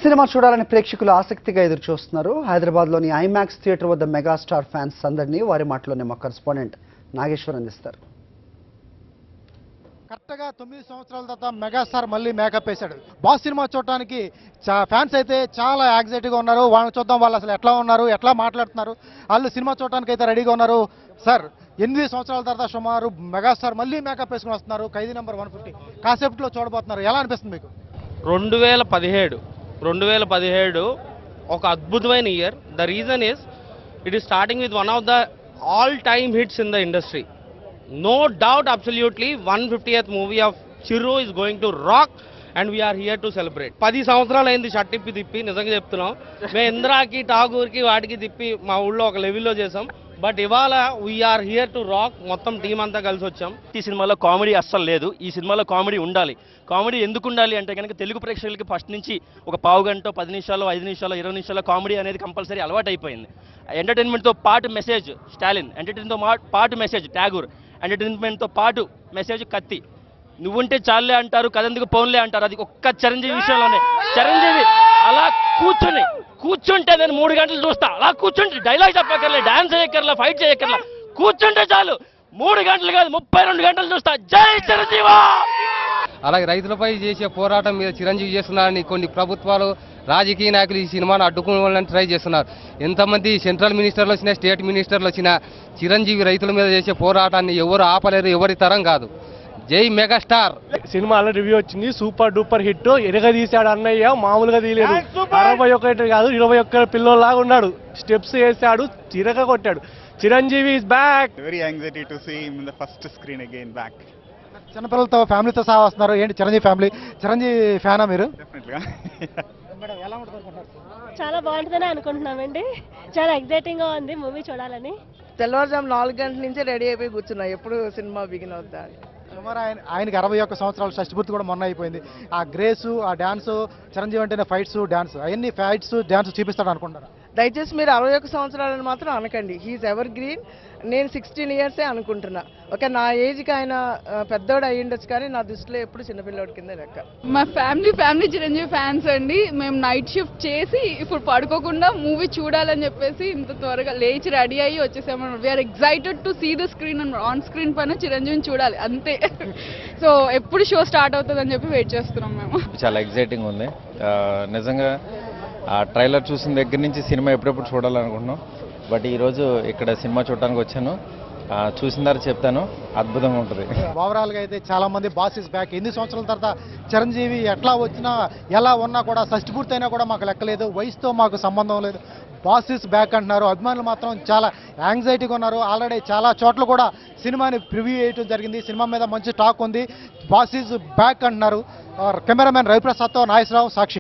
Cinema చూడాలని ప్రేక్షకులు ఆసక్తిగా ఎదురు చూస్తున్నారు. హైదరాబాద్లోని ఐమాక్స్ థియేటర్ వద్ద మెగాస్టార్ ఫ్యాన్స్ అందరినీ వారి మాటలోనే మా కరెస్పాండెంట్ నాగేశ్వర్ అందిస్తారు. కరెక్ట్గా 9 సంవత్సరాల తర్వాత మెగాస్టార్ మళ్ళీ మేకప్ వేశాడు. బాస్ సినిమా చూడటానికి ఫ్యాన్స్ అయితే చాలా యాంగ్జైటీగా ఉన్నారు. వాళ్ళని చూద్దాం, వాళ్ళు అసలు ఎట్లా ఉన్నారు, ఎట్లా మాట్లాడుతున్నారు, వాళ్ళు సినిమా చూడటానికి అయితే రెడీగా ఉన్నారు. సార్, 8 సంవత్సరాల తర్వాత సుమారు మెగాస్టార్ మళ్ళీ మేకప్ వేసుకుని వస్తున్నారు. ఖైదీ నెంబర్ 150 కాన్సెప్ట్లో చూడబోతున్నారు. ఎలా అనిపిస్తుంది మీకు? 2017 ఒక అద్భుతమైన year. The reason is it is starting with one of the all time hits in the industry. No doubt, absolutely, 150th movie of Chiru is going to rock and we are here to celebrate. 10 సంవత్సరాలు అయింది shirt తిప్పి నిజంగా చెప్తున్నాం. మేము ఇంద్రాకి ఠాగూర్కి వాటికి తిప్పి మా ఊళ్ళో ఒక లెవెల్లో చేసాం. బట్ ఇవాళ వీఆర్ హియర్ టు రాక్. మొత్తం టీం అంతా కలిసి వచ్చాం. ఈ సినిమాలో కామెడీ అస్సలు లేదు. ఈ సినిమాలో కామెడీ ఉండాలి. కామెడీ ఎందుకు ఉండాలి అంటే కనుక తెలుగు ప్రేక్షకులకి ఫస్ట్ నుంచి ఒక పావు గంట, 10 నిమిషాలు, 5 నిమిషాలు, 20 నిమిషాలు కామెడీ అనేది కంపల్సరీ అలవాటు అయిపోయింది. ఎంటర్టైన్మెంట్తో పాటు మెసేజ్ స్టాలిన్, ఎంటర్టైన్మెంట్తో పాటు మెసేజ్ ఠాగూర్, ఎంటర్టైన్మెంట్తో పాటు మెసేజ్ కత్తి. నువ్వుంటే చాలే అంటారు, కదెందుకు పోన్లే అంటారు. అది ఒక్క చిరంజీవి విషయంలోనే. చిరంజీవి అలా కూర్చుంటే నేను 3 గంటలు చూస్తా. అలా కూర్చుంటే డైలాగ్ చెప్పక్కర్లే, డాన్స్ చేయక్కర్లా, ఫైట్ చేయక్కర్లా, కూర్చుంటే చాలు 3 గంటలు కాదు 32 గంటలు చూస్తా. జై చిరంజీవా. అలాగే రైతులపై చేసే పోరాటం మీద చిరంజీవి చేస్తున్నారని కొన్ని ప్రభుత్వాలు, రాజకీయ నాయకులు ఈ సినిమాను అడ్డుకోవాలని ట్రై చేస్తున్నారు. ఎంతమంది సెంట్రల్ మినిస్టర్లు వచ్చినా, స్టేట్ మినిస్టర్లు వచ్చినా చిరంజీవి రైతుల మీద చేసే పోరాటాన్ని ఎవరు ఆపలేరు, ఎవరి తరం కాదు. జై మెగాస్టార్. సినిమాలో రివ్యూ వచ్చింది, సూపర్ డూపర్ హిట్. ఎరగదీశాడు అన్నయ్య, మామూలుగా తీయలేదు. 61 కాదు 21 పిల్లోలాగా ఉన్నాడు. స్టెప్స్ వేసాడు, చిరక కొట్టాడు. Chiranjeevi is back. Very anxiety to see him in the first screen again back. చిన్నపిల్లలతో ఫ్యామిలీతో సహా వస్తున్నారు. ఏంటి చిరంజీవి ఫ్యామిలీ, చిరంజీవి ఫ్యానా మీరు? Definitely. చాలా బాగుంటుందని అనుకుంటున్నామండి. చాలా ఎగ్జైటింగ్గా ఉంది మూవీ చూడాలని. తెల్లవారుజాము 4 గంటల నుంచి రెడీ అయిపోయి కూర్చున్నా, ఎప్పుడు సినిమా బిగిన్ అవుతా అని. సుమారు ఆయనకి 61 సంవత్సరాలు, షష్టిపూర్తి కూడా మొన్న అయిపోయింది. ఆ గ్రేసు, ఆ డ్యాన్సు, చిరంజీవి అంటేనే ఫైట్స్, డ్యాన్స్, అవన్నీ ఫైట్స్ డ్యాన్స్ చూపిస్తాడు అనుకుంటారా? దయచేసి మీరు 61 సంవత్సరాలని మాత్రం అనకండి. He's evergreen. నేను 16 ఇయర్సే అనుకుంటున్నా. ఓకే, నా ఏజ్కి ఆయన పెద్దోడు అయ్యి ఉండొచ్చు, కానీ నా దృష్టిలో ఎప్పుడు చిన్నపిల్లోడి కింద లెక్క. మా ఫ్యామిలీ చిరంజీవి ఫ్యాన్స్ అండి. మేము నైట్ షిఫ్ట్ చేసి ఇప్పుడు పడుకోకుండా మూవీ చూడాలని చెప్పేసి ఇంత త్వరగా లేచి రెడీ అయ్యి వచ్చేసాము. We are excited to see the screen. On screen పైన చిరంజీవిని చూడాలి అంతే. సో ఎప్పుడు షో స్టార్ట్ అవుతుందని చెప్పి వెయిట్ చేస్తున్నాం మేము. చాలా ఎగ్జైటింగ్ ఉంది నిజంగా. ఆ ట్రైలర్ చూసిన దగ్గర నుంచి సినిమా ఎప్పుడెప్పుడు చూడాలనుకుంటున్నాం. బట్ ఈరోజు ఇక్కడ సినిమా చూడటానికి వచ్చాను. చూసిన తర్వాత చెప్తాను, అద్భుతంగా ఉంటుంది. ఓవరాల్గా అయితే చాలా మంది బాస్ ఇస్ బ్యాక్. 8 సంవత్సరాల తర్వాత చిరంజీవి ఎట్లా వచ్చినా, ఎలా ఉన్నా కూడా, షష్టిపూర్తి అయినా కూడా మాకు లెక్కలేదు, వయసుతో మాకు సంబంధం లేదు, బాస్ ఇస్ బ్యాక్ అంటున్నారు. అభిమానులు మాత్రం చాలా యాంగ్జైటీగా ఉన్నారు. ఆల్రెడీ చాలా చోట్ల కూడా సినిమాని ప్రివ్యూ చేయడం జరిగింది. సినిమా మీద మంచి టాక్ ఉంది. బాస్ ఇస్ బ్యాక్ అంటున్నారు. కెమెరామెన్ రవిప్రసాద్తో నాగేశ్వరరావు, సాక్షి.